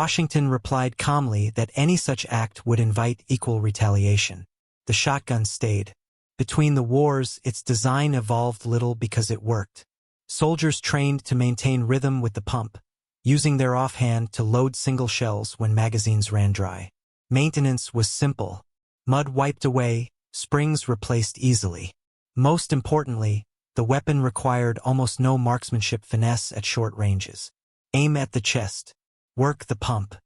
Washington replied calmly that any such act would invite equal retaliation. The shotgun stayed. Between the wars, its design evolved little because it worked. Soldiers trained to maintain rhythm with the pump, using their offhand to load single shells when magazines ran dry. Maintenance was simple. Mud wiped away, springs replaced easily. Most importantly, the weapon required almost no marksmanship finesse at short ranges. Aim at the chest. Work the pump.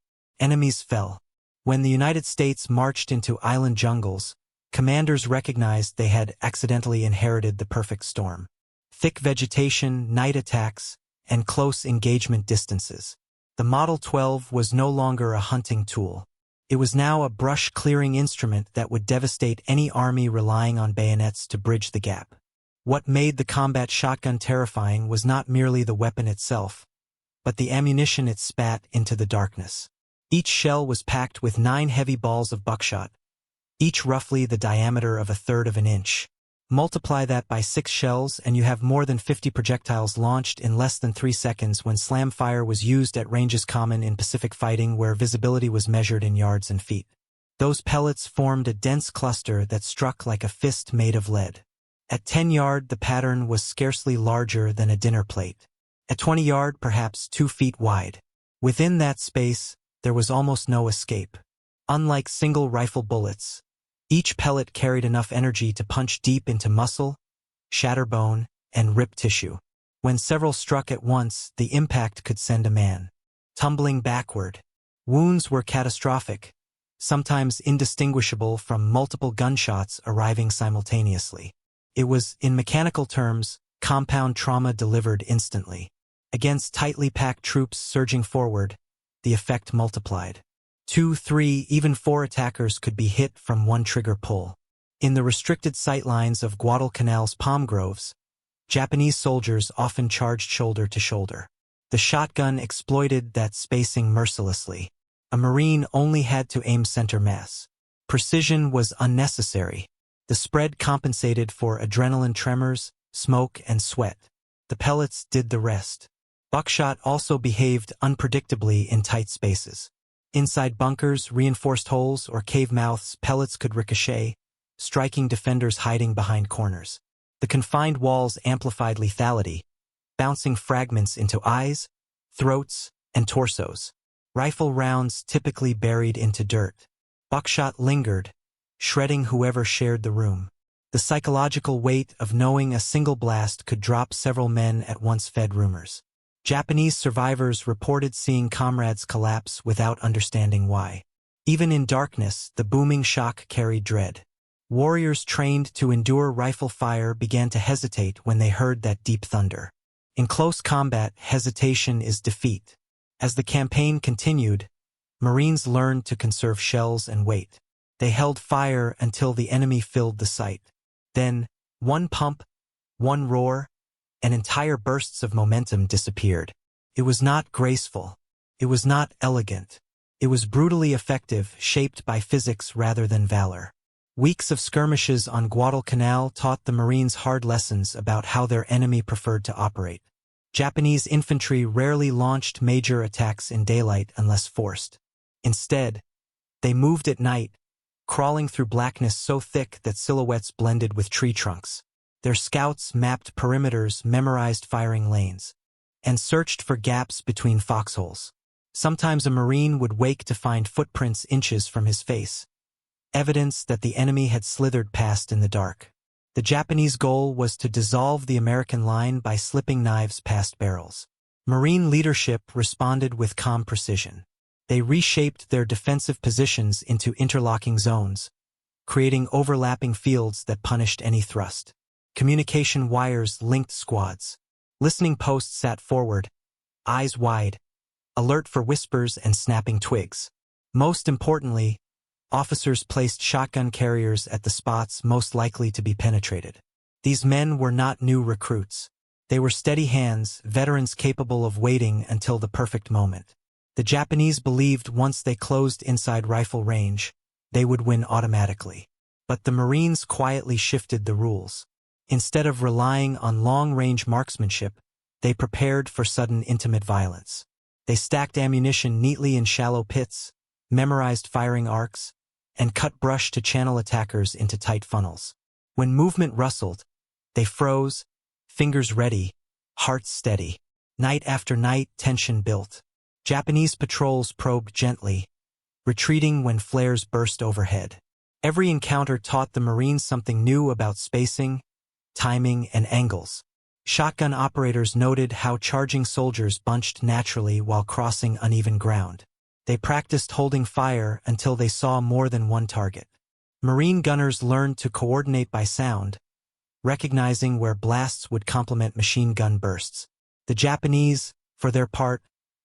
Enemies fell. When the United States marched into island jungles, commanders recognized they had accidentally inherited the perfect storm. Thick vegetation, night attacks, and close engagement distances. The Model 12 was no longer a hunting tool. It was now a brush-clearing instrument that would devastate any army relying on bayonets to bridge the gap. What made the combat shotgun terrifying was not merely the weapon itself, but the ammunition it spat into the darkness. Each shell was packed with 9 heavy balls of buckshot, each roughly the diameter of 1/3 of an inch. Multiply that by 6 shells and you have more than 50 projectiles launched in less than 3 seconds when slam fire was used at ranges common in Pacific fighting where visibility was measured in yards and feet. Those pellets formed a dense cluster that struck like a fist made of lead. At 10 yard, the pattern was scarcely larger than a dinner plate. At 20 yard, perhaps 2 feet wide. Within that space, there was almost no escape. Unlike single rifle bullets, each pellet carried enough energy to punch deep into muscle, shatter bone, and rip tissue. When several struck at once, the impact could send a man tumbling backward. Wounds were catastrophic, sometimes indistinguishable from multiple gunshots arriving simultaneously. It was, in mechanical terms, compound trauma delivered instantly. Against tightly packed troops surging forward, the effect multiplied. 2, 3, even 4 attackers could be hit from one trigger pull. In the restricted sightlines of Guadalcanal's palm groves, Japanese soldiers often charged shoulder to shoulder. The shotgun exploited that spacing mercilessly. A Marine only had to aim center mass. Precision was unnecessary. The spread compensated for adrenaline tremors, smoke, and sweat. The pellets did the rest. Buckshot also behaved unpredictably in tight spaces. Inside bunkers, reinforced holes, or cave mouths, pellets could ricochet, striking defenders hiding behind corners. The confined walls amplified lethality, bouncing fragments into eyes, throats, and torsos. Rifle rounds typically buried into dirt. Buckshot lingered, shredding whoever shared the room. The psychological weight of knowing a single blast could drop several men at once fed rumors. Japanese survivors reported seeing comrades collapse without understanding why. Even in darkness, the booming shock carried dread. Warriors trained to endure rifle fire began to hesitate when they heard that deep thunder. In close combat, hesitation is defeat. As the campaign continued, Marines learned to conserve shells and wait. They held fire until the enemy filled the site. Then, one pump, one roar, and entire bursts of momentum disappeared. It was not graceful. It was not elegant. It was brutally effective, shaped by physics rather than valor. Weeks of skirmishes on Guadalcanal taught the Marines hard lessons about how their enemy preferred to operate. Japanese infantry rarely launched major attacks in daylight unless forced. Instead, they moved at night, crawling through blackness so thick that silhouettes blended with tree trunks. Their scouts mapped perimeters, memorized firing lanes, and searched for gaps between foxholes. Sometimes a Marine would wake to find footprints inches from his face, evidence that the enemy had slithered past in the dark. The Japanese goal was to dissolve the American line by slipping knives past barrels. Marine leadership responded with calm precision. They reshaped their defensive positions into interlocking zones, creating overlapping fields that punished any thrust. Communication wires linked squads. Listening posts sat forward, eyes wide, alert for whispers and snapping twigs. Most importantly, officers placed shotgun carriers at the spots most likely to be penetrated. These men were not new recruits. They were steady hands, veterans capable of waiting until the perfect moment. The Japanese believed once they closed inside rifle range, they would win automatically. But the Marines quietly shifted the rules. Instead of relying on long-range marksmanship, they prepared for sudden intimate violence. They stacked ammunition neatly in shallow pits, memorized firing arcs, and cut brush to channel attackers into tight funnels. When movement rustled, they froze, fingers ready, hearts steady. Night after night, tension built. Japanese patrols probed gently, retreating when flares burst overhead. Every encounter taught the Marines something new about spacing, timing, and angles. Shotgun operators noted how charging soldiers bunched naturally while crossing uneven ground. They practiced holding fire until they saw more than one target. Marine gunners learned to coordinate by sound, recognizing where blasts would complement machine gun bursts. The Japanese, for their part,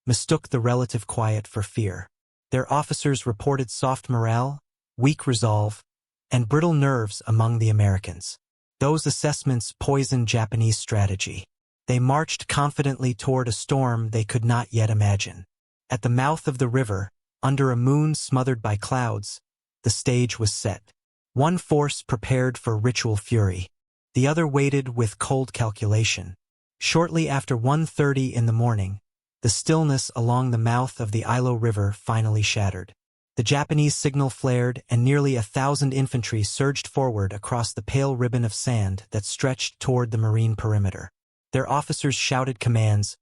mistook the relative quiet for fear. Their officers reported soft morale, weak resolve, and brittle nerves among the Americans. Those assessments poisoned Japanese strategy. They marched confidently toward a storm they could not yet imagine. At the mouth of the river, under a moon smothered by clouds, the stage was set. One force prepared for ritual fury. The other waited with cold calculation. Shortly after 1:30 in the morning, the stillness along the mouth of the Ilo River finally shattered. The Japanese signal flared and nearly 1,000 infantry surged forward across the pale ribbon of sand that stretched toward the Marine perimeter. Their officers shouted commands,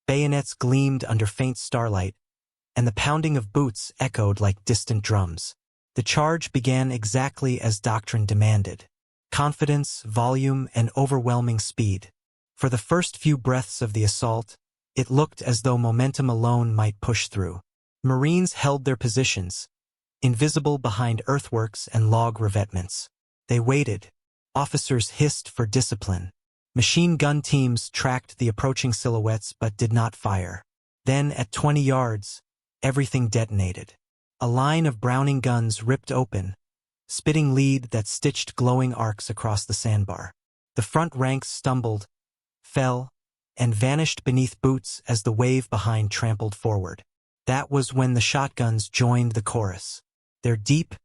bayonets gleamed under faint starlight, and the pounding of boots echoed like distant drums. The charge began exactly as doctrine demanded. Confidence, volume, and overwhelming speed. For the first few breaths of the assault, it looked as though momentum alone might push through. Marines held their positions, invisible behind earthworks and log revetments. They waited. Officers hissed for discipline. Machine gun teams tracked the approaching silhouettes but did not fire. Then, at 20 yards, everything detonated. A line of Browning guns ripped open, spitting lead that stitched glowing arcs across the sandbar. The front ranks stumbled, fell, and vanished beneath boots as the wave behind trampled forward. That was when the shotguns joined the chorus. Their deep,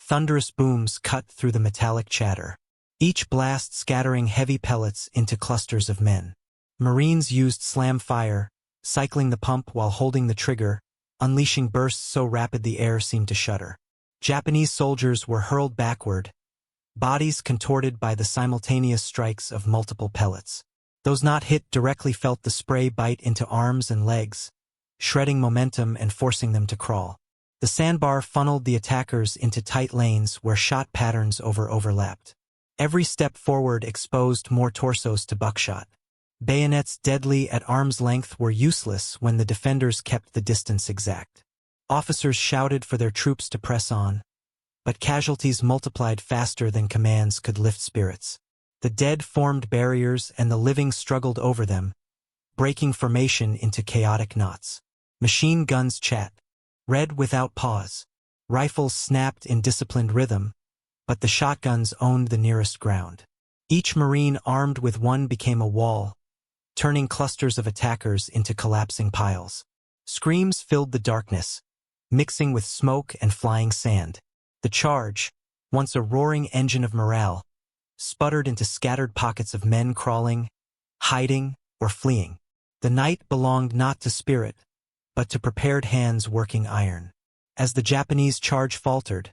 thunderous booms cut through the metallic chatter, each blast scattering heavy pellets into clusters of men. Marines used slam fire, cycling the pump while holding the trigger, unleashing bursts so rapid the air seemed to shudder. Japanese soldiers were hurled backward, bodies contorted by the simultaneous strikes of multiple pellets. Those not hit directly felt the spray bite into arms and legs, shredding momentum and forcing them to crawl. The sandbar funneled the attackers into tight lanes where shot patterns overlapped. Every step forward exposed more torsos to buckshot. Bayonets deadly at arm's length were useless when the defenders kept the distance exact. Officers shouted for their troops to press on, but casualties multiplied faster than commands could lift spirits. The dead formed barriers and the living struggled over them, breaking formation into chaotic knots. Machine guns chat, read without pause. Rifles snapped in disciplined rhythm, but the shotguns owned the nearest ground. Each Marine armed with one became a wall, turning clusters of attackers into collapsing piles. Screams filled the darkness, mixing with smoke and flying sand. The charge, once a roaring engine of morale, sputtered into scattered pockets of men crawling, hiding, or fleeing. The night belonged not to spirit, but to prepared hands working iron. As the Japanese charge faltered,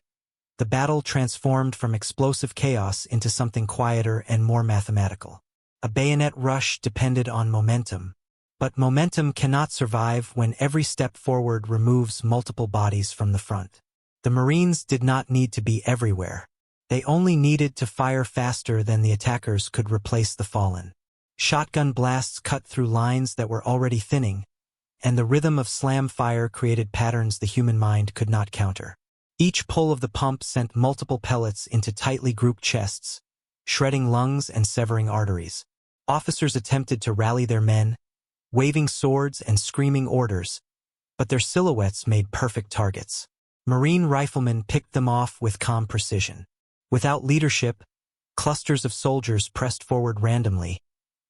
the battle transformed from explosive chaos into something quieter and more mathematical. A bayonet rush depended on momentum, but momentum cannot survive when every step forward removes multiple bodies from the front. The Marines did not need to be everywhere. They only needed to fire faster than the attackers could replace the fallen. Shotgun blasts cut through lines that were already thinning, and the rhythm of slam fire created patterns the human mind could not counter. Each pull of the pump sent multiple pellets into tightly grouped chests, shredding lungs and severing arteries. Officers attempted to rally their men, waving swords and screaming orders, but their silhouettes made perfect targets. Marine riflemen picked them off with calm precision. Without leadership, clusters of soldiers pressed forward randomly,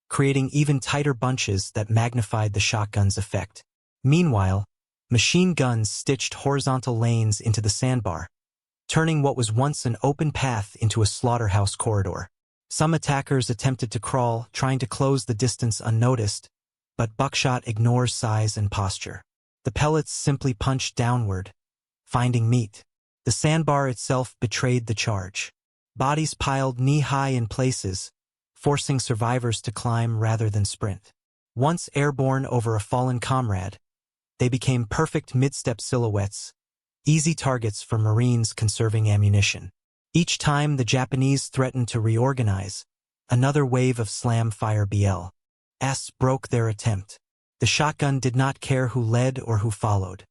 creating even tighter bunches that magnified the shotgun's effect. Meanwhile, machine guns stitched horizontal lanes into the sandbar, turning what was once an open path into a slaughterhouse corridor. Some attackers attempted to crawl, trying to close the distance unnoticed, but buckshot ignores size and posture. The pellets simply punched downward, finding meat. The sandbar itself betrayed the charge. Bodies piled knee-high in places, forcing survivors to climb rather than sprint. Once airborne over a fallen comrade, they became perfect mid-step silhouettes, easy targets for Marines conserving ammunition. Each time the Japanese threatened to reorganize, another wave of slam-fire BLs broke their attempt. The shotgun did not care who led or who followed.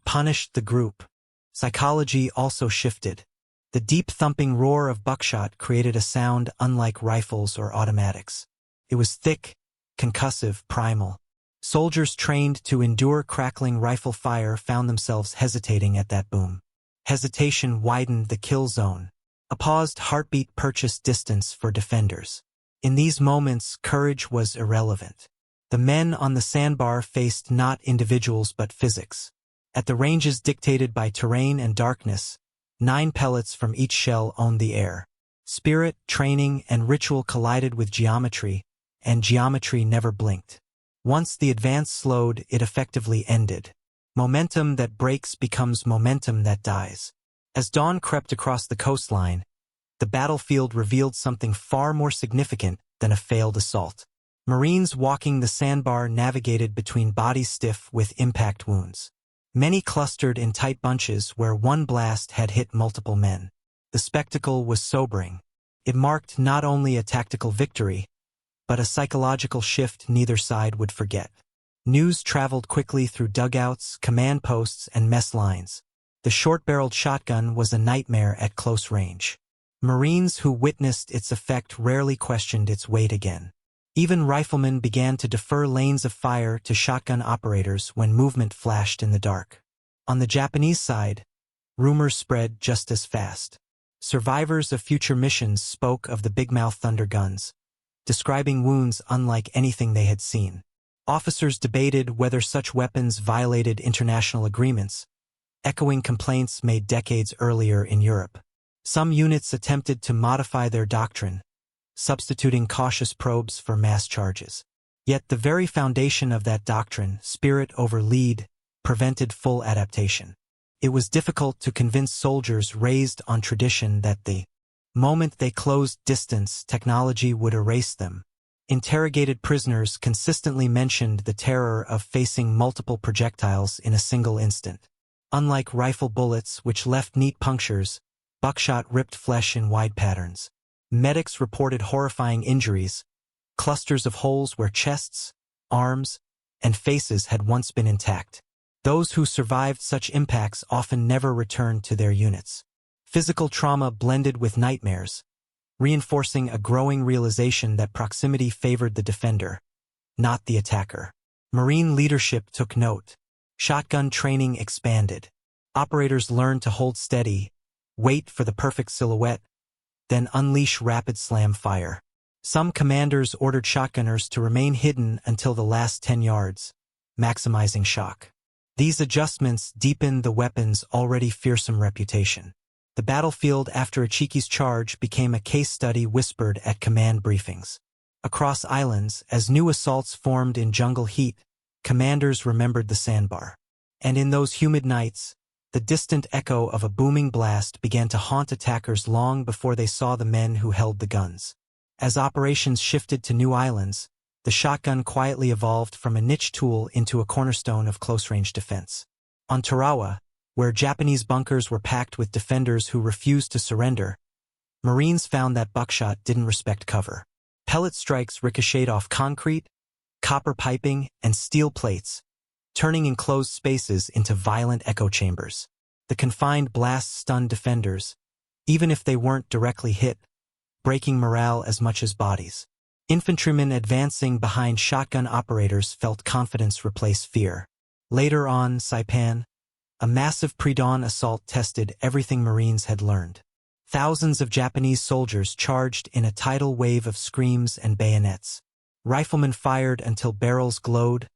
Punished the group. Psychology also shifted. The deep thumping roar of buckshot created a sound unlike rifles or automatics. It was thick, concussive, primal. Soldiers trained to endure crackling rifle fire found themselves hesitating at that boom. Hesitation widened the kill zone. A paused heartbeat purchased distance for defenders. In these moments, courage was irrelevant. The men on the sandbar faced not individuals but physics. At the ranges dictated by terrain and darkness, 9 pellets from each shell owned the air. Spirit, training, and ritual collided with geometry, and geometry never blinked. Once the advance slowed, it effectively ended. Momentum that breaks becomes momentum that dies. As dawn crept across the coastline, the battlefield revealed something far more significant than a failed assault. Marines walking the sandbar navigated between bodies stiff with impact wounds. Many clustered in tight bunches where one blast had hit multiple men. The spectacle was sobering. It marked not only a tactical victory, but a psychological shift neither side would forget. News traveled quickly through dugouts, command posts, and mess lines. The short-barreled shotgun was a nightmare at close range. Marines who witnessed its effect rarely questioned its weight again. Even riflemen began to defer lanes of fire to shotgun operators when movement flashed in the dark. On the Japanese side, rumors spread just as fast. Survivors of future missions spoke of the big-mouth thunder guns, describing wounds unlike anything they had seen. Officers debated whether such weapons violated international agreements, echoing complaints made decades earlier in Europe. Some units attempted to modify their doctrine, substituting cautious probes for mass charges. Yet the very foundation of that doctrine, spirit over lead, prevented full adaptation. It was difficult to convince soldiers raised on tradition that the moment they closed distance, technology would erase them. Interrogated prisoners consistently mentioned the terror of facing multiple projectiles in a single instant. Unlike rifle bullets, which left neat punctures, buckshot ripped flesh in wide patterns. Medics reported horrifying injuries, clusters of holes where chests, arms, and faces had once been intact. Those who survived such impacts often never returned to their units. Physical trauma blended with nightmares, reinforcing a growing realization that proximity favored the defender, not the attacker. Marine leadership took note. Shotgun training expanded. Operators learned to hold steady, wait for the perfect silhouette, then unleash rapid slam fire. Some commanders ordered shotgunners to remain hidden until the last 10 yards, maximizing shock. These adjustments deepened the weapon's already fearsome reputation. The battlefield after Ichiki's charge became a case study whispered at command briefings. Across islands, as new assaults formed in jungle heat, commanders remembered the sandbar. And in those humid nights, the distant echo of a booming blast began to haunt attackers long before they saw the men who held the guns. As operations shifted to new islands, the shotgun quietly evolved from a niche tool into a cornerstone of close-range defense. On Tarawa, where Japanese bunkers were packed with defenders who refused to surrender, Marines found that buckshot didn't respect cover. Pellet strikes ricocheted off concrete, copper piping, and steel plates, turning enclosed spaces into violent echo chambers. The confined blasts stunned defenders, even if they weren't directly hit, breaking morale as much as bodies. Infantrymen advancing behind shotgun operators felt confidence replace fear. Later on, Saipan, a massive pre-dawn assault tested everything Marines had learned. Thousands of Japanese soldiers charged in a tidal wave of screams and bayonets. Riflemen fired until barrels glowed,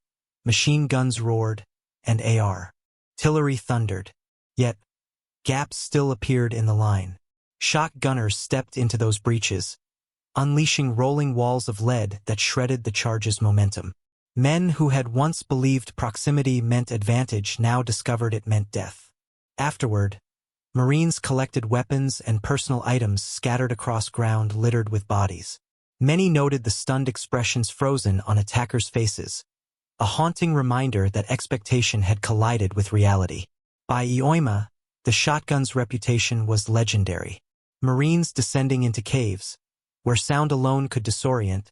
machine guns roared, and artillery thundered. Yet, gaps still appeared in the line. Shotgunners stepped into those breaches, unleashing rolling walls of lead that shredded the charge's momentum. Men who had once believed proximity meant advantage now discovered it meant death. Afterward, Marines collected weapons and personal items scattered across ground littered with bodies. Many noted the stunned expressions frozen on attackers' faces, a haunting reminder that expectation had collided with reality. By Ioima, the shotgun's reputation was legendary. Marines descending into caves, where sound alone could disorient,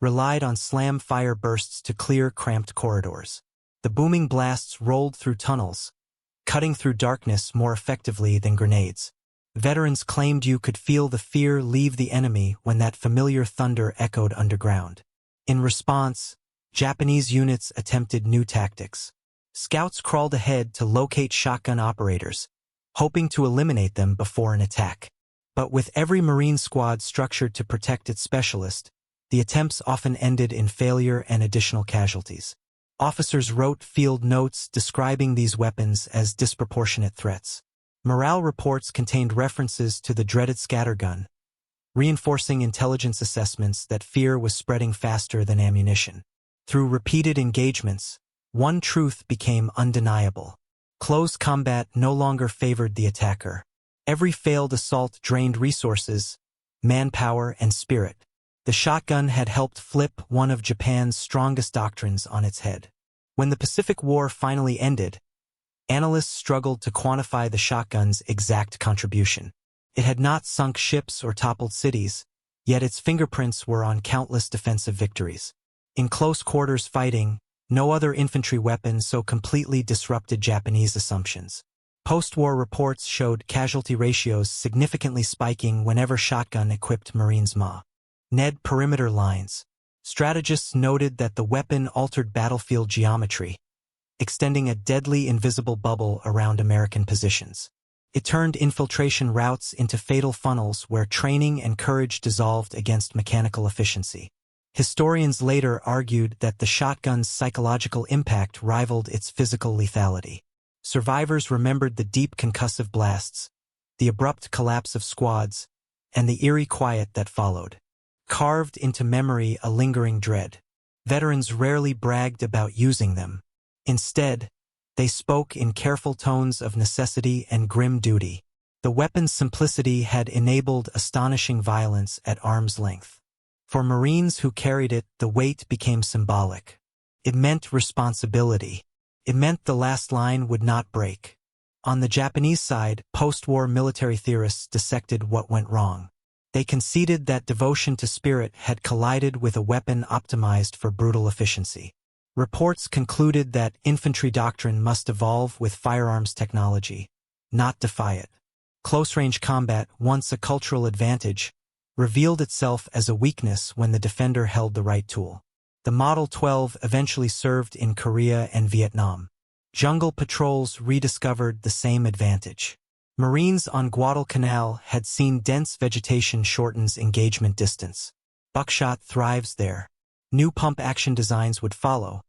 relied on slam fire bursts to clear cramped corridors. The booming blasts rolled through tunnels, cutting through darkness more effectively than grenades. Veterans claimed you could feel the fear leave the enemy when that familiar thunder echoed underground. In response, Japanese units attempted new tactics. Scouts crawled ahead to locate shotgun operators, hoping to eliminate them before an attack. But with every Marine squad structured to protect its specialist, the attempts often ended in failure and additional casualties. Officers wrote field notes describing these weapons as disproportionate threats. Morale reports contained references to the dreaded scattergun, reinforcing intelligence assessments that fear was spreading faster than ammunition. Through repeated engagements, one truth became undeniable. Close combat no longer favored the attacker. Every failed assault drained resources, manpower, and spirit. The shotgun had helped flip one of Japan's strongest doctrines on its head. When the Pacific War finally ended, analysts struggled to quantify the shotgun's exact contribution. It had not sunk ships or toppled cities, yet its fingerprints were on countless defensive victories. In close quarters fighting, no other infantry weapon so completely disrupted Japanese assumptions. Post-war reports showed casualty ratios significantly spiking whenever shotgun-equipped Marines Ned perimeter lines. Strategists noted that the weapon altered battlefield geometry, extending a deadly invisible bubble around American positions. It turned infiltration routes into fatal funnels where training and courage dissolved against mechanical efficiency. Historians later argued that the shotgun's psychological impact rivaled its physical lethality. Survivors remembered the deep concussive blasts, the abrupt collapse of squads, and the eerie quiet that followed. Carved into memory a lingering dread. Veterans rarely bragged about using them. Instead, they spoke in careful tones of necessity and grim duty. The weapon's simplicity had enabled astonishing violence at arm's length. For Marines who carried it, the weight became symbolic. It meant responsibility. It meant the last line would not break. On the Japanese side, post-war military theorists dissected what went wrong. They conceded that devotion to spirit had collided with a weapon optimized for brutal efficiency. Reports concluded that infantry doctrine must evolve with firearms technology, not defy it. Close-range combat, once a cultural advantage, revealed itself as a weakness when the defender held the right tool. The Model 12 eventually served in Korea and Vietnam. Jungle patrols rediscovered the same advantage. Marines on Guadalcanal had seen dense vegetation shortens engagement distance. Buckshot thrives there. New pump-action designs would follow,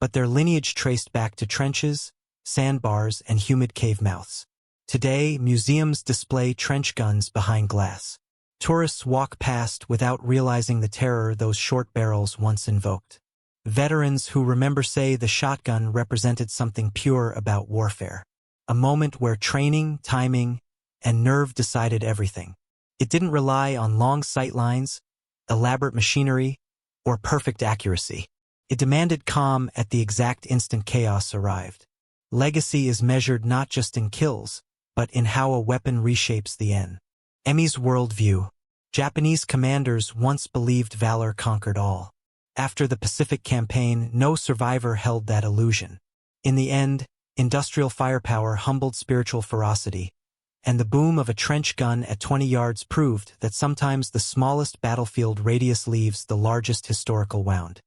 but their lineage traced back to trenches, sandbars, and humid cave mouths. Today, museums display trench guns behind glass. Tourists walk past without realizing the terror those short barrels once invoked. Veterans who remember say the shotgun represented something pure about warfare. A moment where training, timing, and nerve decided everything. It didn't rely on long sight lines, elaborate machinery, or perfect accuracy. It demanded calm at the exact instant chaos arrived. Legacy is measured not just in kills, but in how a weapon reshapes the end. Emi's worldview. Japanese commanders once believed valor conquered all. After the Pacific Campaign, no survivor held that illusion. In the end, industrial firepower humbled spiritual ferocity, and the boom of a trench gun at 20 yards proved that sometimes the smallest battlefield radius leaves the largest historical wound.